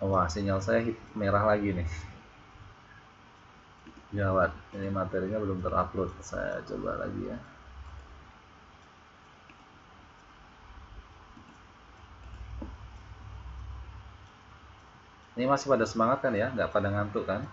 Wah, sinyal saya merah lagi nih. Gawat, ini materinya belum terupload. Saya coba lagi ya. Ini masih pada semangat kan ya? Nggak pada ngantuk kan?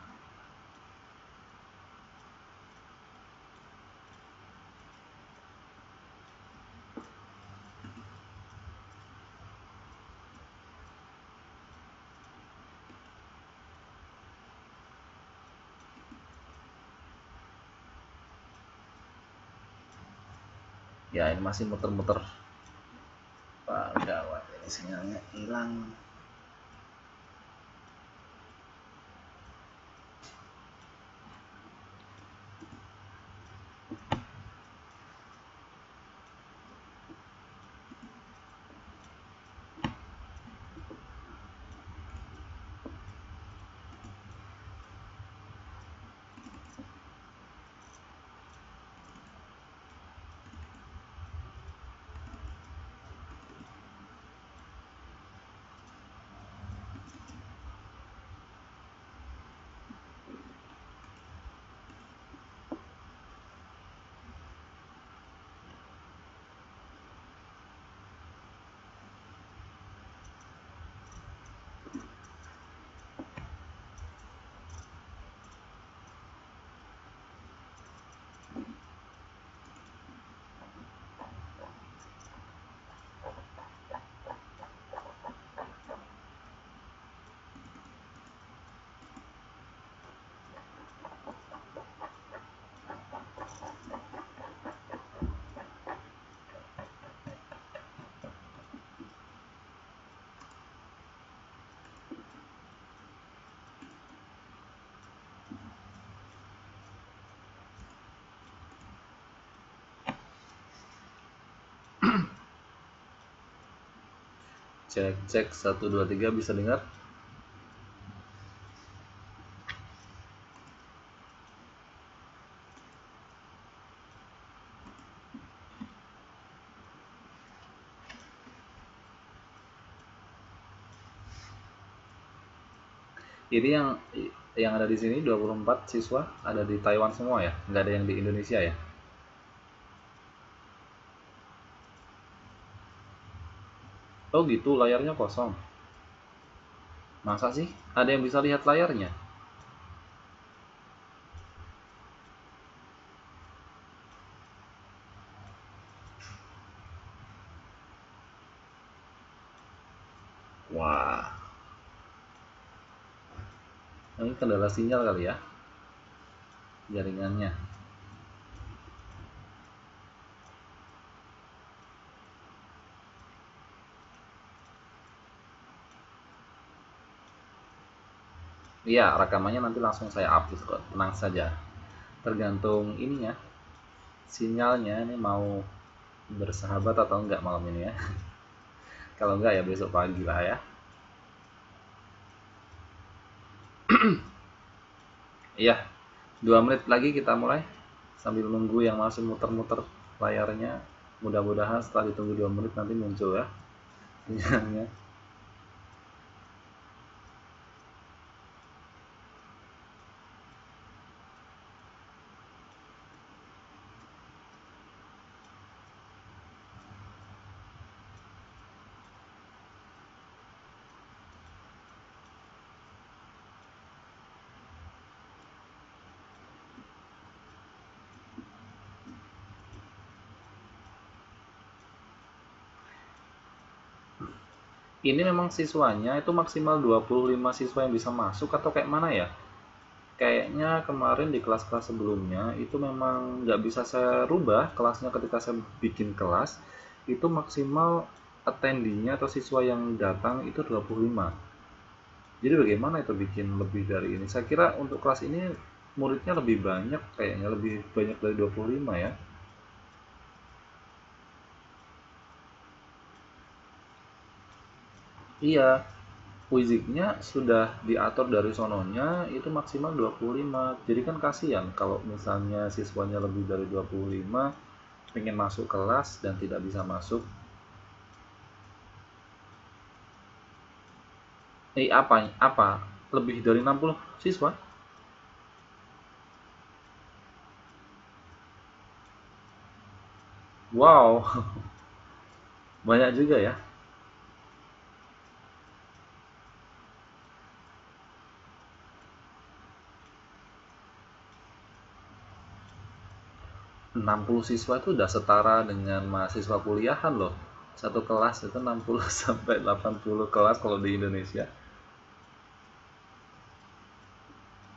Ya, ini masih muter-muter. Wah, gawat, ini sinyalnya hilang. Cek cek 1 2 3, bisa dengar? Ini yang ada di sini 24 siswa ada di Taiwan semua ya? Nggak ada yang di Indonesia ya? Oh gitu, layarnya kosong. Masa sih? Ada yang bisa lihat layarnya? Wah, ini kendala sinyal kali ya, jaringannya. Iya, rekamannya nanti langsung saya upload kok, tenang saja. Tergantung ininya, sinyalnya ini mau bersahabat atau enggak malam ini ya. Kalau enggak ya besok pagi lah ya. Iya, 2 menit lagi kita mulai. Sambil nunggu yang masih muter-muter layarnya. Mudah-mudahan setelah ditunggu 2 menit nanti muncul ya sinyalnya. Ini memang siswanya itu maksimal 25 siswa yang bisa masuk atau kayak mana ya? Kayaknya kemarin di kelas-kelas sebelumnya itu memang nggak bisa saya rubah kelasnya ketika saya bikin kelas. Itu maksimal attendinya atau siswa yang datang itu 25. Jadi bagaimana itu bikin lebih dari ini? Saya kira untuk kelas ini muridnya lebih banyak, kayaknya lebih banyak dari 25 ya. Iya, Wiziknya sudah diatur dari sononya itu maksimal 25. Jadi kan kasihan kalau misalnya siswanya lebih dari 25 pengen masuk kelas dan tidak bisa masuk. Apa? Lebih dari 60 siswa? Wow, banyak juga ya. 60 siswa itu udah setara dengan mahasiswa kuliahan loh. Satu kelas itu 60 sampai 80 kelas kalau di Indonesia.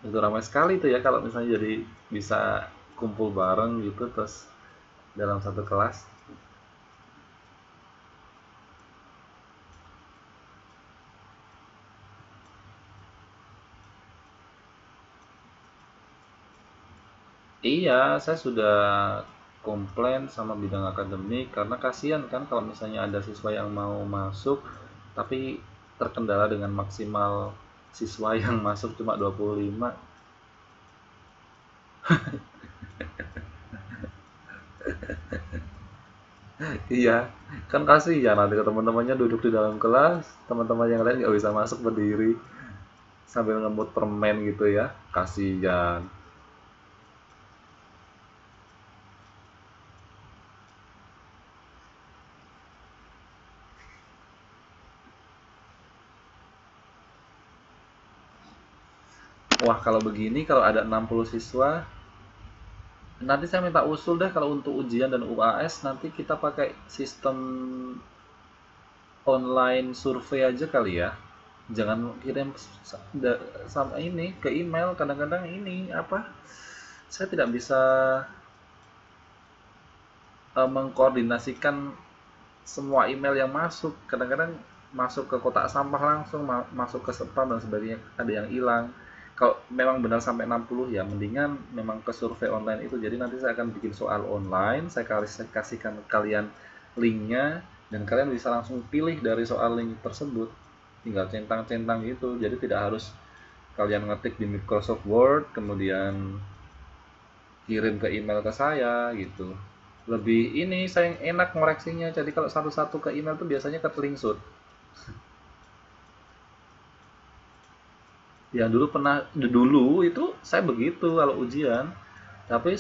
Itu ramai sekali tuh ya kalau misalnya jadi bisa kumpul bareng gitu terus dalam satu kelas. Iya, saya sudah komplain sama bidang akademik karena kasihan kan kalau misalnya ada siswa yang mau masuk tapi terkendala dengan maksimal siswa yang masuk cuma 25. Iya, kan kasihan nanti ke teman-temannya duduk di dalam kelas, teman-teman yang lain nggak bisa masuk berdiri sambil ngemut permen gitu ya, kasihan. Wah, kalau begini kalau ada 60 siswa, nanti saya minta usul deh kalau untuk ujian dan UAS nanti kita pakai sistem online survei aja kali ya. Jangan kirim sama ini ke email, kadang-kadang ini apa? Saya tidak bisa mengkoordinasikan semua email yang masuk. Kadang-kadang masuk ke kotak sampah langsung, masuk ke spam dan sebagainya, ada yang hilang. Kalau memang benar sampai 60 ya mendingan memang ke survei online itu. Jadi nanti saya akan bikin soal online, saya kasihkan kalian linknya dan kalian bisa langsung pilih dari soal link tersebut. Tinggal centang-centang gitu. Jadi tidak harus kalian ngetik di Microsoft Word kemudian kirim ke email ke saya gitu. Lebih ini saya yang enak ngoreksinya. Jadi kalau satu-satu ke email tuh biasanya ketelingsut. Yang dulu itu saya begitu kalau ujian. Tapi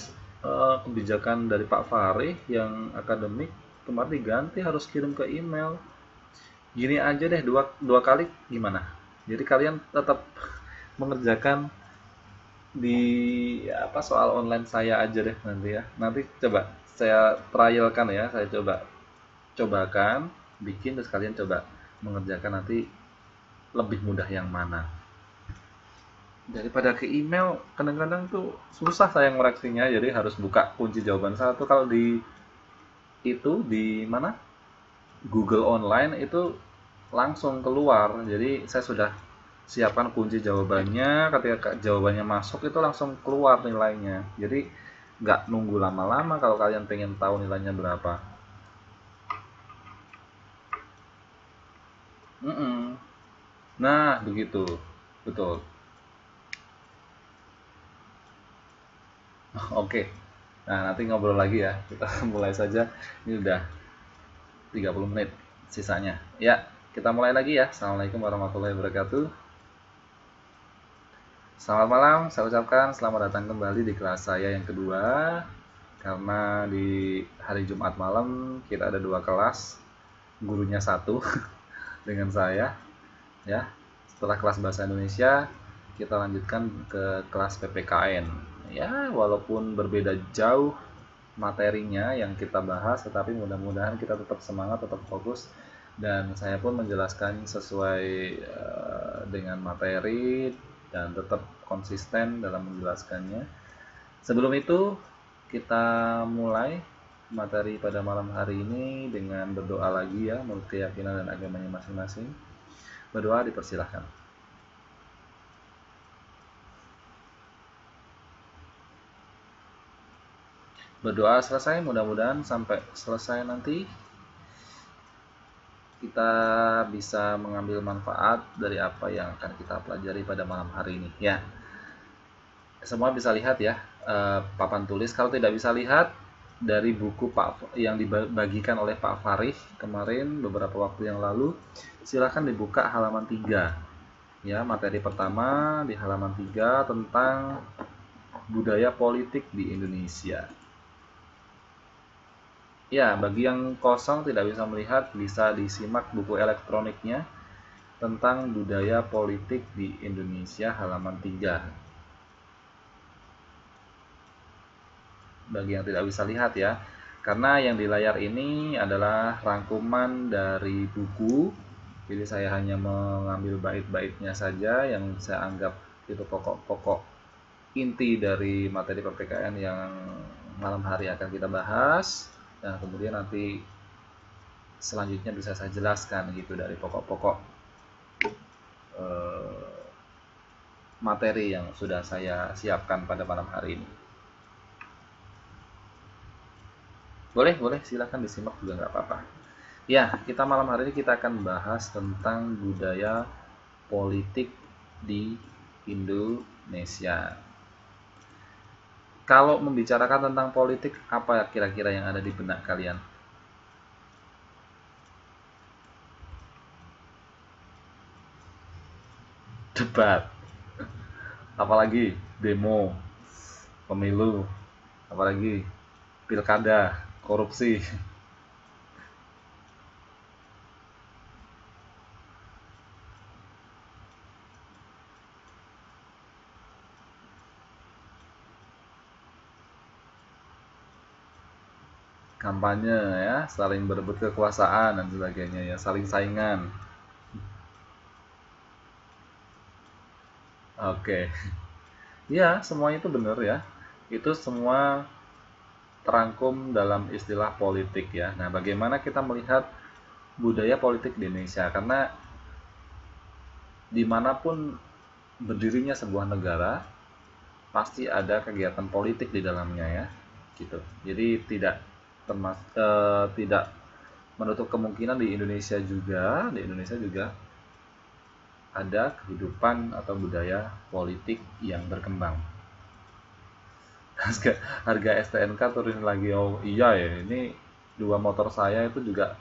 kebijakan dari Pak Fahri yang akademik kemarin diganti harus kirim ke email. Gini aja deh dua kali gimana? Jadi kalian tetap mengerjakan di apa soal online saya aja deh nanti ya. Nanti coba saya trialkan ya, saya cobakan bikin terus kalian coba mengerjakan nanti lebih mudah yang mana. Daripada ke email kadang-kadang tuh susah saya ngoreksinya jadi harus buka kunci jawaban satu kalau di itu di mana Google Online itu langsung keluar jadi saya sudah siapkan kunci jawabannya ketika jawabannya masuk itu langsung keluar nilainya jadi nggak nunggu lama-lama kalau kalian pengen tahu nilainya berapa. Mm-mm. Nah begitu betul. Oke. Nah, nanti ngobrol lagi ya. Kita mulai saja. Ini udah 30 menit sisanya. Ya, kita mulai lagi ya. Assalamualaikum warahmatullahi wabarakatuh. Selamat malam, saya ucapkan selamat datang kembali di kelas saya yang kedua. Karena di hari Jumat malam kita ada dua kelas, gurunya satu dengan saya. Ya, setelah kelas bahasa Indonesia, kita lanjutkan ke kelas PPKN. Ya, walaupun berbeda jauh materinya yang kita bahas, tetapi mudah-mudahan kita tetap semangat, tetap fokus, dan saya pun menjelaskan sesuai dengan materi dan tetap konsisten dalam menjelaskannya. Sebelum itu, kita mulai materi pada malam hari ini dengan berdoa lagi ya, menurut keyakinan dan agamanya masing-masing. Berdoa dipersilahkan. Berdoa selesai, mudah-mudahan sampai selesai nanti kita bisa mengambil manfaat dari apa yang akan kita pelajari pada malam hari ini ya. Semua bisa lihat ya papan tulis. Kalau tidak bisa lihat dari buku Pak yang dibagikan oleh Pak Farih kemarin beberapa waktu yang lalu, silahkan dibuka halaman 3. Ya, materi pertama di halaman 3 tentang budaya politik di Indonesia. Ya, bagi yang kosong tidak bisa melihat, bisa disimak buku elektroniknya tentang budaya politik di Indonesia halaman 3. Bagi yang tidak bisa lihat ya, karena yang di layar ini adalah rangkuman dari buku, jadi saya hanya mengambil bait-baitnya saja yang saya anggap itu pokok-pokok inti dari materi PPKN yang malam hari akan kita bahas. Nah, kemudian nanti selanjutnya bisa saya jelaskan gitu dari pokok-pokok materi yang sudah saya siapkan pada malam hari ini. Boleh, silahkan disimak juga nggak apa-apa. Ya, kita malam hari ini kita akan bahas tentang budaya politik di Indonesia. Kalau membicarakan tentang politik, apa kira-kira yang ada di benak kalian? Debat, apalagi demo, pemilu, apalagi pilkada, korupsi. Kampanye ya, saling berebut kekuasaan dan sebagainya ya, saling saingan. Oke. Ya, semua itu benar ya. Itu semua terangkum dalam istilah politik ya. Nah, bagaimana kita melihat budaya politik di Indonesia? Karena dimanapun berdirinya sebuah negara, pasti ada kegiatan politik di dalamnya ya, gitu. Jadi tidak menutup kemungkinan di Indonesia juga ada kehidupan atau budaya politik yang berkembang. Harga STNK turun lagi, oh iya ya, ini dua motor saya itu juga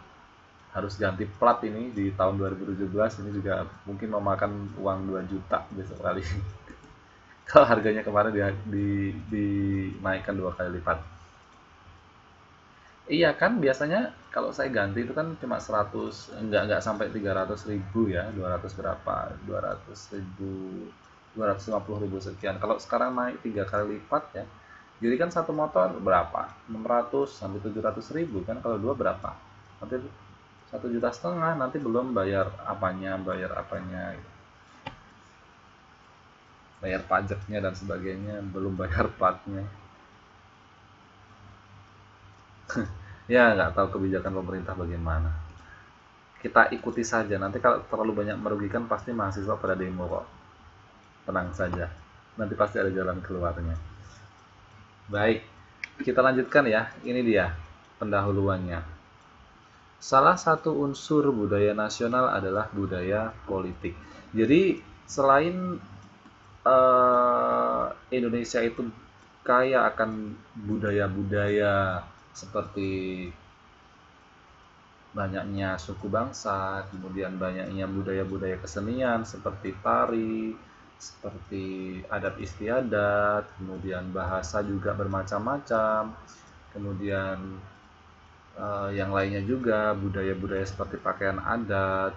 harus ganti plat ini di tahun 2017, ini juga mungkin memakan uang 2 juta besok kali. Kalau harganya kemarin dinaikkan 2 kali lipat. Iya kan, biasanya kalau saya ganti itu kan cuma 100, enggak sampai 300.000 ya, 200 berapa, 200.000, 250.000 sekian. Kalau sekarang naik 3 kali lipat ya, jadi kan satu motor berapa, 600 sampai 700.000 kan, kalau dua berapa, nanti 1,5 juta, nanti belum bayar apanya, bayar pajaknya dan sebagainya, belum bayar platnya. Ya nggak tahu kebijakan pemerintah bagaimana, kita ikuti saja. Nanti kalau terlalu banyak merugikan, pasti mahasiswa pada demo kok. Tenang saja, nanti pasti ada jalan keluarnya. Baik, kita lanjutkan ya. Ini dia pendahuluannya. Salah satu unsur budaya nasional adalah budaya politik. Jadi selain Indonesia itu kaya akan budaya-budaya seperti banyaknya suku bangsa, kemudian banyaknya budaya-budaya kesenian seperti tari, seperti adat istiadat, kemudian bahasa juga bermacam-macam, kemudian yang lainnya juga budaya-budaya seperti pakaian adat,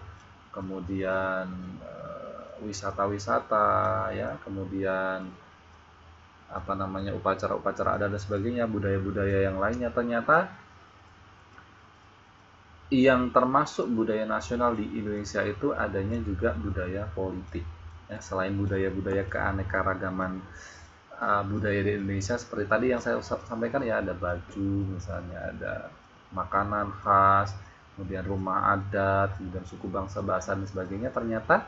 kemudian wisata-wisata ya, kemudian apa namanya, upacara-upacara adat dan sebagainya, budaya-budaya yang lainnya. Ternyata yang termasuk budaya nasional di Indonesia itu adanya juga budaya politik ya. Selain budaya-budaya keanekaragaman budaya di Indonesia seperti tadi yang saya sampaikan ya, ada baju misalnya, ada makanan khas, kemudian rumah adat, kemudian suku bangsa, bahasa dan sebagainya. Ternyata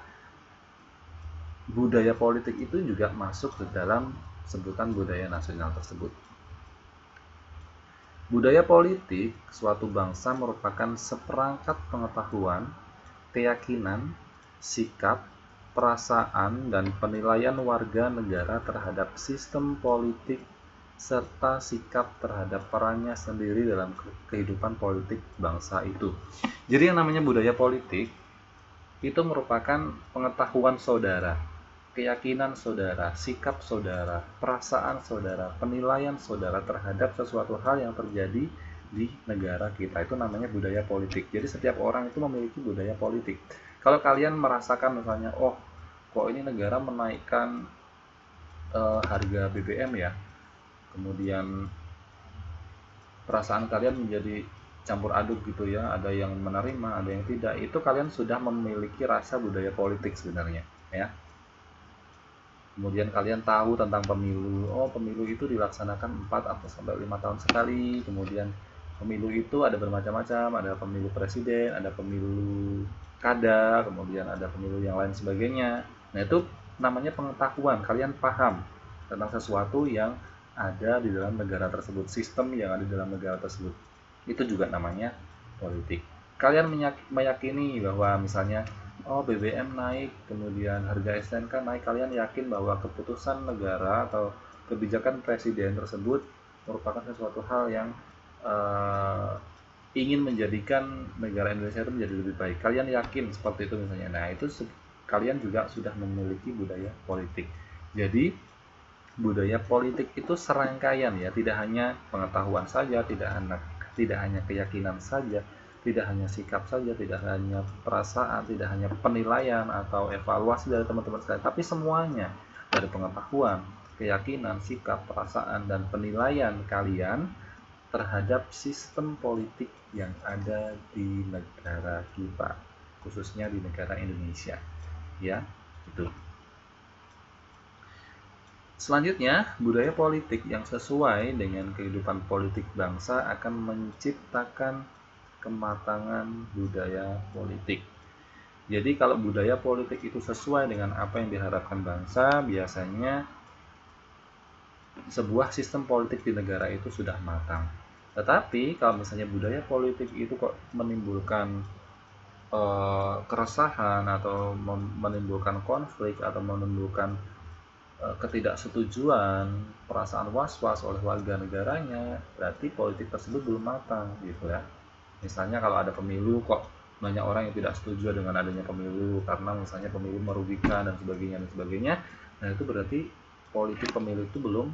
budaya politik itu juga masuk ke dalam sebutan budaya nasional tersebut. Budaya politik suatu bangsa merupakan seperangkat pengetahuan, keyakinan, sikap, perasaan, dan penilaian warga negara terhadap sistem politik serta sikap terhadap perannya sendiri dalam kehidupan politik bangsa itu. Jadi yang namanya budaya politik itu merupakan pengetahuan saudara, keyakinan saudara, sikap saudara, perasaan saudara, penilaian saudara terhadap sesuatu hal yang terjadi di negara kita. Itu namanya budaya politik. Jadi setiap orang itu memiliki budaya politik. Kalau kalian merasakan misalnya, oh kok ini negara menaikkan harga BBM ya, kemudian perasaan kalian menjadi campur aduk gitu ya, ada yang menerima, ada yang tidak, itu kalian sudah memiliki rasa budaya politik sebenarnya ya. Kemudian kalian tahu tentang pemilu, oh pemilu itu dilaksanakan 4 atau sampai 5 tahun sekali, kemudian pemilu itu ada bermacam-macam, ada pemilu presiden, ada pemilu kada, kemudian ada pemilu yang lain sebagainya. Nah itu namanya pengetahuan, kalian paham tentang sesuatu yang ada di dalam negara tersebut, sistem yang ada di dalam negara tersebut. Itu juga namanya politik. Kalian meyakini bahwa misalnya oh BBM naik, kemudian harga SNK naik, kalian yakin bahwa keputusan negara atau kebijakan presiden tersebut merupakan sesuatu hal yang ingin menjadikan negara Indonesia itu menjadi lebih baik. Kalian yakin seperti itu misalnya. Nah, itu kalian juga sudah memiliki budaya politik. Jadi, budaya politik itu serangkaian ya, tidak hanya pengetahuan saja, tidak hanya keyakinan saja, tidak hanya sikap saja, tidak hanya perasaan, tidak hanya penilaian atau evaluasi dari teman-teman sekalian, tapi semuanya dari pengetahuan, keyakinan, sikap, perasaan, dan penilaian kalian terhadap sistem politik yang ada di negara kita, khususnya di negara Indonesia. Ya, itu. Selanjutnya, budaya politik yang sesuai dengan kehidupan politik bangsa akan menciptakan kematangan budaya politik. Jadi kalau budaya politik itu sesuai dengan apa yang diharapkan bangsa, biasanya sebuah sistem politik di negara itu sudah matang. Tetapi kalau misalnya budaya politik itu kok menimbulkan keresahan atau menimbulkan konflik atau menimbulkan ketidaksetujuan, perasaan was-was oleh warga negaranya, berarti politik tersebut belum matang gitu ya. Misalnya kalau ada pemilu kok banyak orang yang tidak setuju dengan adanya pemilu karena misalnya pemilu merugikan dan sebagainya. Nah, itu berarti politik pemilu itu belum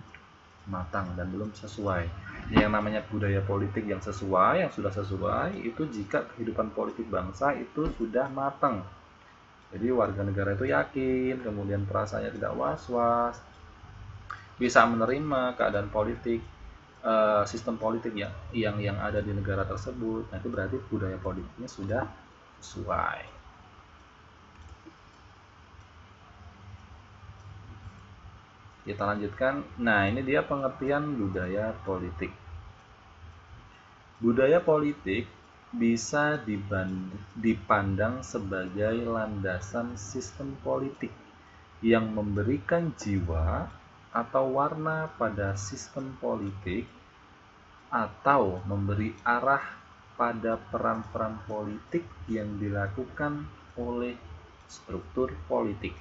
matang dan belum sesuai. Yang namanya budaya politik yang sesuai, yang sudah sesuai itu jika kehidupan politik bangsa itu sudah matang. Jadi warga negara itu yakin, kemudian perasaannya tidak was-was, bisa menerima keadaan politik, sistem politik yang ada di negara tersebut. Nah, itu berarti budaya politiknya sudah sesuai. Kita lanjutkan. Nah, ini dia pengertian budaya politik. Budaya politik bisa dipandang sebagai landasan sistem politik yang memberikan jiwa atau warna pada sistem politik atau memberi arah pada peran-peran politik yang dilakukan oleh struktur politik.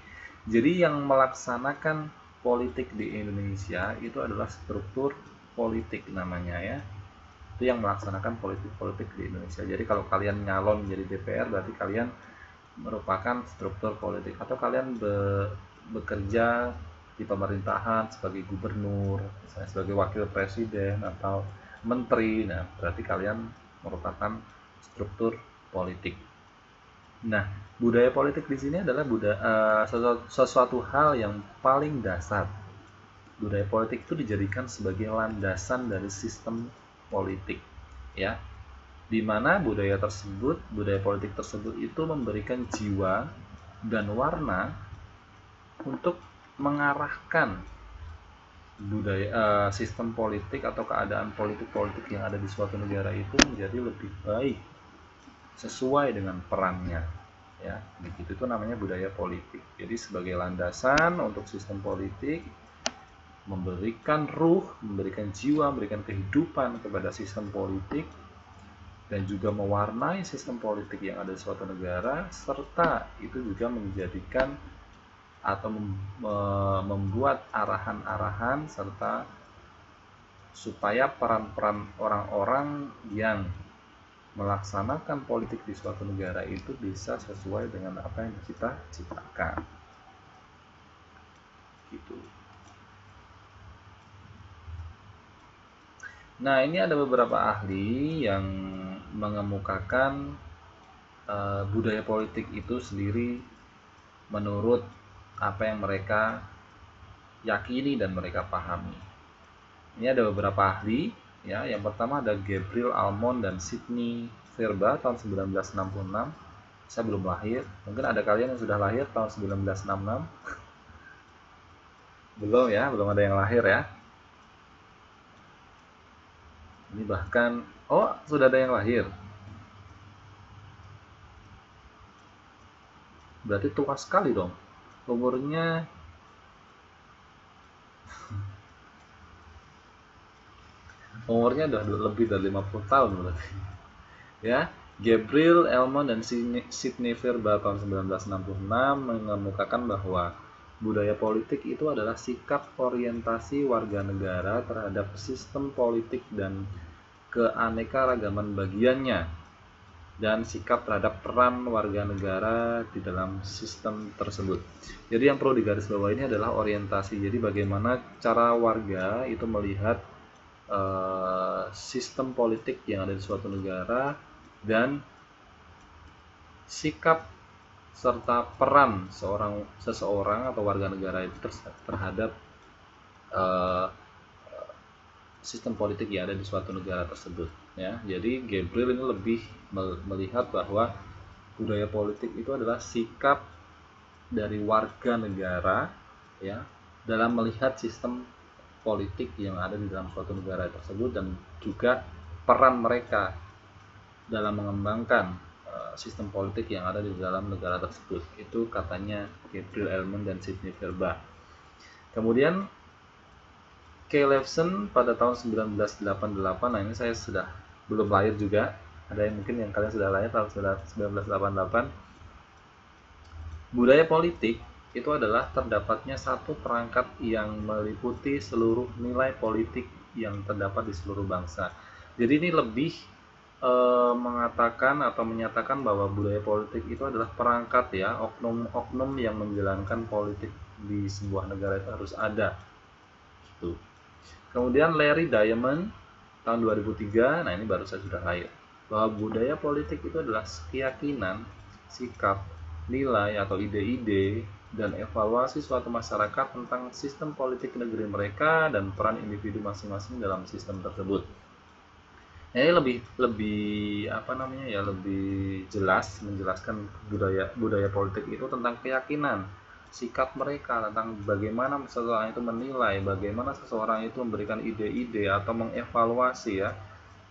Jadi yang melaksanakan politik di Indonesia itu adalah struktur politik namanya ya. Itu yang melaksanakan politik-politik di Indonesia. Jadi kalau kalian nyalon menjadi DPR berarti kalian merupakan struktur politik, atau kalian bekerja di pemerintahan sebagai gubernur, misalnya sebagai wakil presiden atau menteri, nah berarti kalian merupakan struktur politik. Nah, budaya politik di sini adalah sesuatu hal yang paling dasar. Budaya politik itu dijadikan sebagai landasan dari sistem politik, ya, di mana budaya politik tersebut itu memberikan jiwa dan warna untuk mengarahkan sistem politik atau keadaan politik yang ada di suatu negara itu menjadi lebih baik sesuai dengan perannya, ya, begitu. Itu namanya budaya politik. Jadi sebagai landasan untuk sistem politik, memberikan ruh, memberikan jiwa, memberikan kehidupan kepada sistem politik, dan juga mewarnai sistem politik yang ada di suatu negara, serta itu juga menjadikan atau membuat arahan-arahan serta supaya peran-peran orang-orang yang melaksanakan politik di suatu negara itu bisa sesuai dengan apa yang kita ciptakan. Gitu. Nah, ini ada beberapa ahli yang mengemukakan budaya politik itu sendiri menurut apa yang mereka yakini dan mereka pahami. Ini ada beberapa ahli, ya. Yang pertama ada Gabriel Almond dan Sidney Verba tahun 1966. Saya belum lahir. Mungkin ada kalian yang sudah lahir tahun 1966. Belum ya, belum ada yang lahir ya. Ini bahkan, oh sudah ada yang lahir. Berarti tua sekali dong. Umurnya udah lebih dari 50 tahun berarti. Ya, Gabriel Elmon dan Sidney Verba tahun 1966 mengemukakan bahwa budaya politik itu adalah sikap orientasi warga negara terhadap sistem politik dan keanekaragaman bagiannya, dan sikap terhadap peran warga negara di dalam sistem tersebut. Jadi yang perlu digarisbawahi ini adalah orientasi. Jadi bagaimana cara warga itu melihat sistem politik yang ada di suatu negara, dan sikap serta peran seseorang atau warga negara itu terhadap sistem politik yang ada di suatu negara tersebut, ya. Jadi Gabriel ini lebih melihat bahwa budaya politik itu adalah sikap dari warga negara, ya, dalam melihat sistem politik yang ada di dalam suatu negara tersebut, dan juga peran mereka dalam mengembangkan sistem politik yang ada di dalam negara tersebut. Itu katanya Gabriel Elman dan Sidney Verba. Kemudian Levson pada tahun 1988, nah ini saya sudah belum lahir juga, ada yang mungkin yang kalian sudah lahir tahun 1988. Budaya politik itu adalah terdapatnya satu perangkat yang meliputi seluruh nilai politik yang terdapat di seluruh bangsa. Jadi ini lebih mengatakan atau menyatakan bahwa budaya politik itu adalah perangkat, ya, oknum-oknum yang menjalankan politik di sebuah negara itu harus ada. Gitu. Kemudian Larry Diamond tahun 2003, nah ini baru saya sudah lahir, bahwa budaya politik itu adalah keyakinan, sikap, nilai atau ide-ide, dan evaluasi suatu masyarakat tentang sistem politik negeri mereka dan peran individu masing-masing dalam sistem tersebut. Nah, ini lebih jelas menjelaskan budaya politik itu tentang keyakinan, sikap mereka, tentang bagaimana seseorang itu menilai, bagaimana seseorang itu memberikan ide-ide atau mengevaluasi, ya,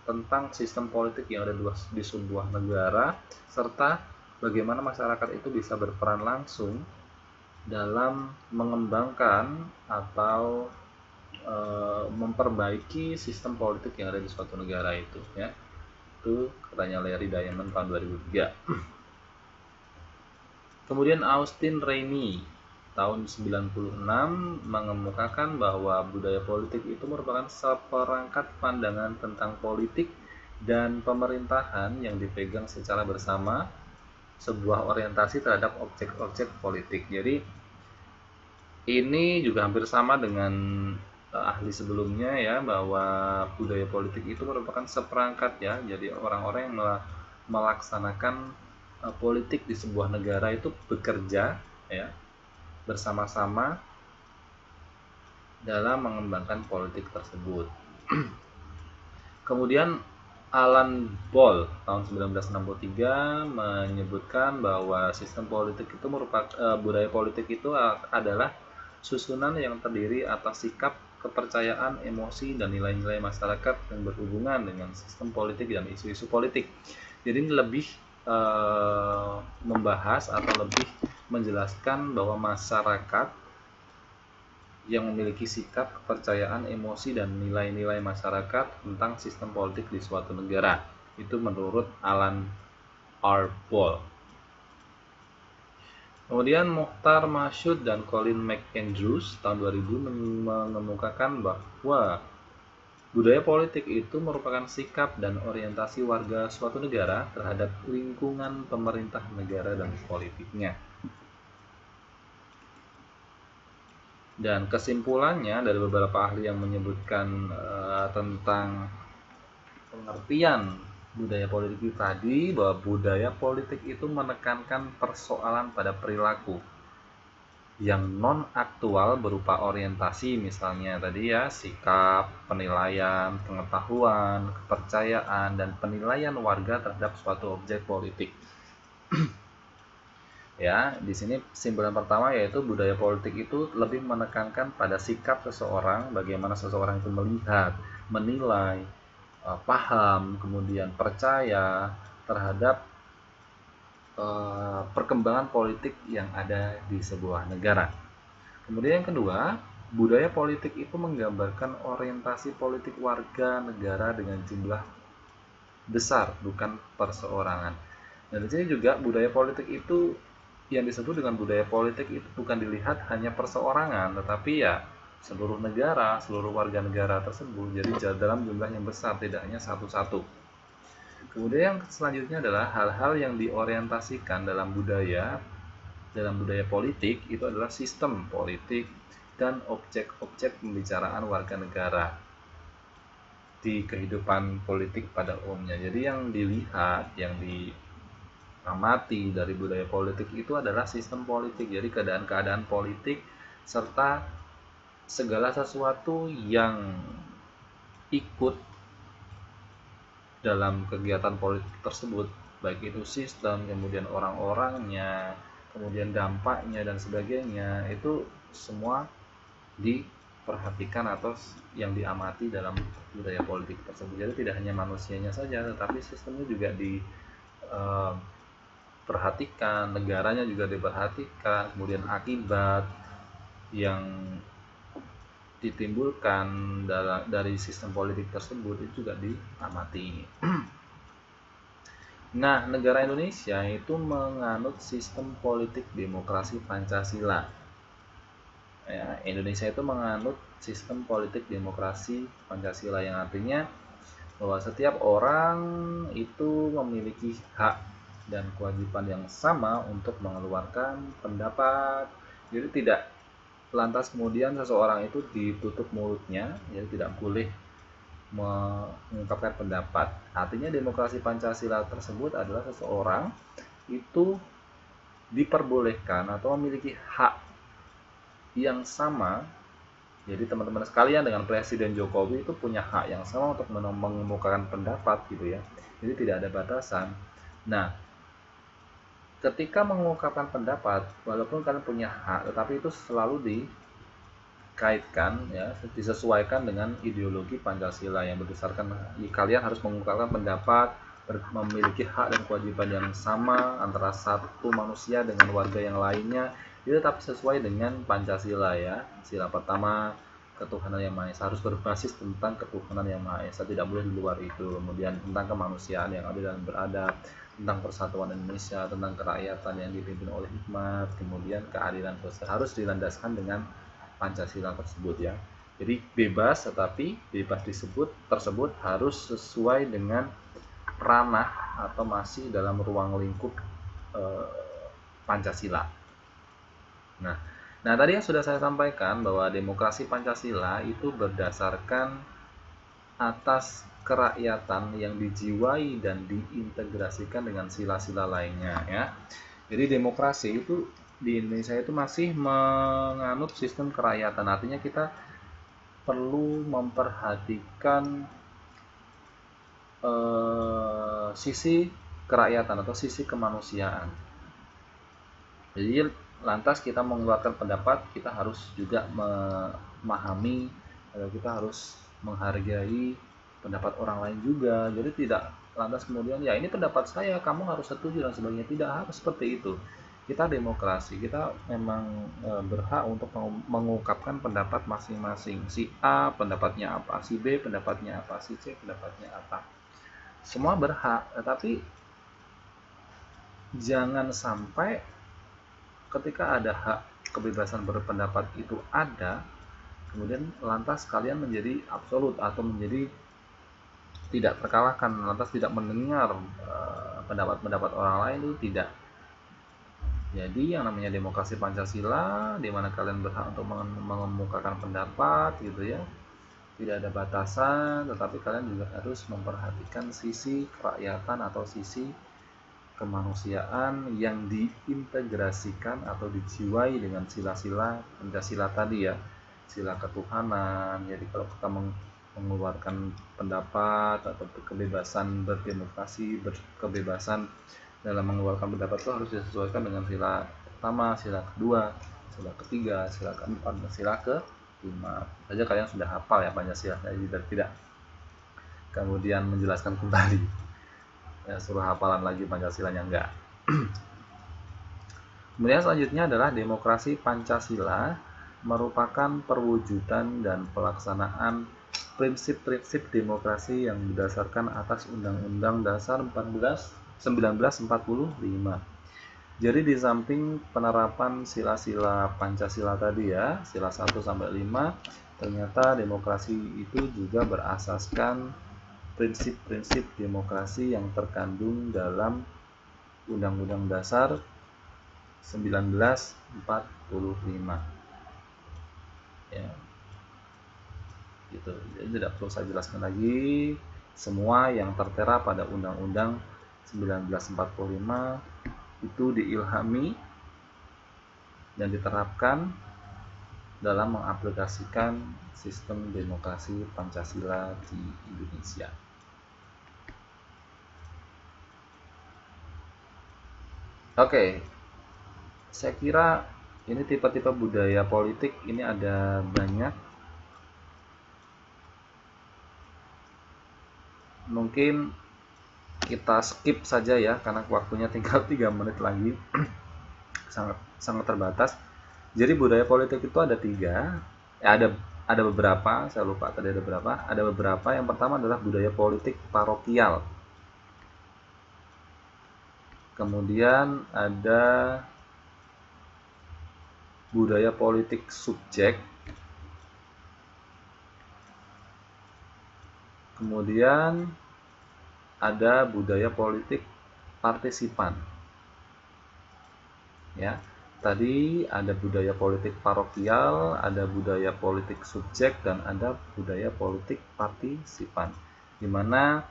tentang sistem politik yang ada di sebuah negara, serta bagaimana masyarakat itu bisa berperan langsung dalam mengembangkan atau memperbaiki sistem politik yang ada di suatu negara itu, ya. Itu katanya Larry Diamond tahun 2003. Kemudian Austin Rainey tahun 96 mengemukakan bahwa budaya politik itu merupakan seperangkat pandangan tentang politik dan pemerintahan yang dipegang secara bersama, sebuah orientasi terhadap objek-objek politik. Jadi ini juga hampir sama dengan ahli sebelumnya, ya, bahwa budaya politik itu merupakan seperangkat, ya. Jadi orang-orang yang melaksanakan politik di sebuah negara itu bekerja, ya, bersama-sama dalam mengembangkan politik tersebut. Kemudian Alan Ball tahun 1963 menyebutkan bahwa sistem politik itu merupakan budaya politik itu adalah susunan yang terdiri atas sikap, kepercayaan, emosi, dan nilai-nilai masyarakat yang berhubungan dengan sistem politik dan isu-isu politik. Jadi ini lebih membahas atau lebih menjelaskan bahwa masyarakat yang memiliki sikap, kepercayaan, emosi, dan nilai-nilai masyarakat tentang sistem politik di suatu negara. Itu menurut Alan R. Ball. Kemudian Mokhtar Mashoud dan Colin McAndrews tahun 2000 mengemukakan bahwa Budaya politik itu merupakan sikap dan orientasi warga suatu negara terhadap lingkungan pemerintah negara dan politiknya. Dan kesimpulannya dari beberapa ahli yang menyebutkan tentang pengertian budaya politik tadi, bahwa budaya politik itu menekankan persoalan pada perilaku yang non aktual berupa orientasi, misalnya tadi ya, sikap, penilaian, pengetahuan, kepercayaan, dan penilaian warga terhadap suatu objek politik. Ya, di sini kesimpulan pertama yaitu budaya politik itu lebih menekankan pada sikap seseorang, bagaimana seseorang itu melihat, menilai, paham, kemudian percaya terhadap perkembangan politik yang ada di sebuah negara. Kemudian yang kedua, budaya politik itu menggambarkan orientasi politik warga negara dengan jumlah besar, bukan perseorangan. Dan di sini juga budaya politik itu, yang disebut dengan budaya politik itu bukan dilihat hanya perseorangan, tetapi ya seluruh negara, seluruh warga negara tersebut. Jadi dalam jumlah yang besar, tidak hanya satu-satu. Kemudian yang selanjutnya adalah hal-hal yang diorientasikan dalam budaya politik itu adalah sistem politik dan objek-objek pembicaraan warga negara di kehidupan politik pada umumnya. Jadi yang dilihat, yang diamati dari budaya politik itu adalah sistem politik. Jadi keadaan-keadaan politik serta segala sesuatu yang ikut dalam kegiatan politik tersebut, baik itu sistem, kemudian orang-orangnya, kemudian dampaknya dan sebagainya, itu semua diperhatikan atau yang diamati dalam budaya politik tersebut. Jadi tidak hanya manusianya saja, tetapi sistemnya juga diperhatikan, negaranya juga diperhatikan, kemudian akibat yang ditimbulkan dari sistem politik tersebut itu juga diamati. Nah, negara Indonesia itu menganut sistem politik demokrasi Pancasila. Ya, Indonesia itu menganut sistem politik demokrasi Pancasila, yang artinya bahwa setiap orang itu memiliki hak dan kewajiban yang sama untuk mengeluarkan pendapat. Jadi tidak lantas kemudian seseorang itu ditutup mulutnya, jadi tidak boleh mengungkapkan pendapat. Artinya demokrasi Pancasila tersebut adalah seseorang itu diperbolehkan atau memiliki hak yang sama. Jadi teman-teman sekalian, dengan Presiden Jokowi itu punya hak yang sama untuk mengemukakan pendapat gitu ya. Jadi tidak ada batasan. Nah, ketika mengungkapkan pendapat, walaupun kalian punya hak, tetapi itu selalu dikaitkan ya, disesuaikan dengan ideologi Pancasila yang berdasarkan kalian harus mengungkapkan pendapat, memiliki hak dan kewajiban yang sama antara satu manusia dengan warga yang lainnya, itu tetap sesuai dengan Pancasila ya. Sila pertama, ketuhanan yang Maha Esa, harus berbasis tentang ketuhanan yang Maha Esa, tidak boleh di luar itu. Kemudian tentang kemanusiaan yang adil dan beradab, tentang persatuan Indonesia, tentang kerakyatan yang dipimpin oleh hikmat, kemudian keadilan sosial, harus dilandaskan dengan Pancasila tersebut ya. Jadi bebas, tetapi bebas tersebut harus sesuai dengan ranah atau masih dalam ruang lingkup Pancasila. Nah, tadi yang sudah saya sampaikan bahwa demokrasi Pancasila itu berdasarkan atas kerakyatan yang dijiwai dan diintegrasikan dengan sila-sila lainnya ya. Jadi demokrasi itu di Indonesia itu masih menganut sistem kerakyatan. Artinya kita perlu memperhatikan sisi kerakyatan atau sisi kemanusiaan. Jadi lantas kita mengeluarkan pendapat, kita harus juga memahami, kita harus menghargai pendapat orang lain juga. Jadi tidak lantas kemudian ya ini pendapat saya, kamu harus setuju dan sebagainya. Tidak harus seperti itu. Kita demokrasi, kita memang berhak untuk mengungkapkan pendapat masing-masing. Si A pendapatnya apa, si B pendapatnya apa, si C pendapatnya apa. Semua berhak, tetapi jangan sampai ketika ada hak kebebasan berpendapat itu ada, kemudian lantas kalian menjadi absolut atau menjadi tidak terkalahkan, lantas tidak mendengar pendapat-pendapat orang lain, itu tidak. Jadi yang namanya demokrasi Pancasila, di mana kalian berhak untuk mengemukakan pendapat gitu ya, tidak ada batasan, tetapi kalian juga harus memperhatikan sisi kerakyatan atau sisi kemanusiaan yang diintegrasikan atau dijiwai dengan sila-sila Pancasila tadi ya, sila ketuhanan. Jadi kalau kita mengeluarkan pendapat atau kebebasan berdemokrasi, kebebasan dalam mengeluarkan pendapat itu harus disesuaikan dengan sila pertama, sila kedua, sila ketiga, sila keempat, dan sila kelima. Saja kalian sudah hafal ya Pancasila, jadi tidak kemudian menjelaskan kembali ya, suruh hafalan lagi Pancasilanya, enggak. Kemudian selanjutnya adalah demokrasi Pancasila merupakan perwujudan dan pelaksanaan prinsip-prinsip demokrasi yang berdasarkan atas Undang-Undang Dasar 1945. Jadi di samping penerapan sila-sila Pancasila tadi ya, sila 1 sampai 5, ternyata demokrasi itu juga berasaskan prinsip-prinsip demokrasi yang terkandung dalam Undang-Undang Dasar 1945. Ya. Gitu. Jadi tidak perlu saya jelaskan lagi, semua yang tertera pada Undang-Undang 1945 itu diilhami dan diterapkan dalam mengaplikasikan sistem demokrasi Pancasila di Indonesia. Oke, saya kira ini tipe-tipe budaya politik ini ada banyak. Mungkin kita skip saja ya, karena waktunya tinggal 3 menit lagi. sangat terbatas. Jadi budaya politik itu ada 3. Ada beberapa, saya lupa tadi ada berapa. Ada beberapa. Yang pertama adalah budaya politik parokial. Kemudian ada budaya politik subjek. Kemudian ada budaya politik partisipan. Ya, tadi ada budaya politik parokial, ada budaya politik subjek, dan ada budaya politik partisipan. Di mana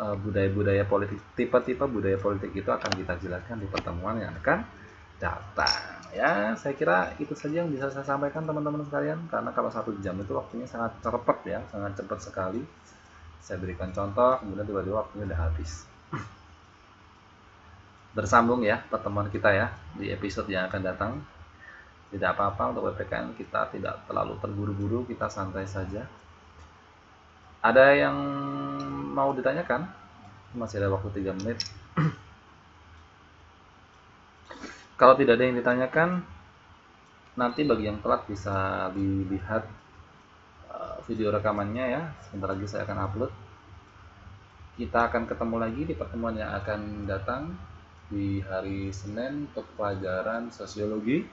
budaya-budaya politik, tipe-tipe budaya politik itu akan kita jelaskan di pertemuan yang akan datang. Ya, saya kira itu saja yang bisa saya sampaikan teman-teman sekalian, karena kalau 1 jam itu waktunya sangat cepat ya, sangat cepat sekali. Saya berikan contoh, kemudian tiba-tiba waktunya udah habis. Bersambung ya pertemuan kita ya di episode yang akan datang. Tidak apa-apa, untuk PPKN kita tidak terlalu terburu-buru, kita santai saja. Ada yang mau ditanyakan? Masih ada waktu 3 menit. Kalau tidak ada yang ditanyakan, nanti bagi yang telat bisa dilihat video rekamannya ya. Sebentar lagi saya akan upload. Kita akan ketemu lagi di pertemuan yang akan datang di hari Senin untuk pelajaran sosiologi.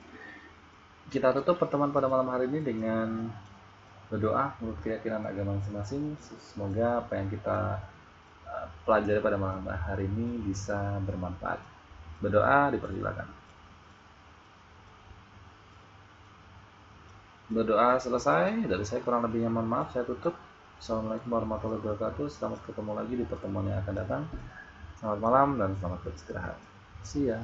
Kita tutup pertemuan pada malam hari ini dengan berdoa menurut keyakinan agama masing-masing. Semoga apa yang kita pelajari pada malam hari ini bisa bermanfaat. Berdoa dipersilakan. Berdoa selesai, dari saya kurang lebihnya mohon maaf, saya tutup. Assalamualaikum warahmatullahi wabarakatuh. Selamat ketemu lagi di pertemuan yang akan datang. Selamat malam dan selamat beristirahat. See ya.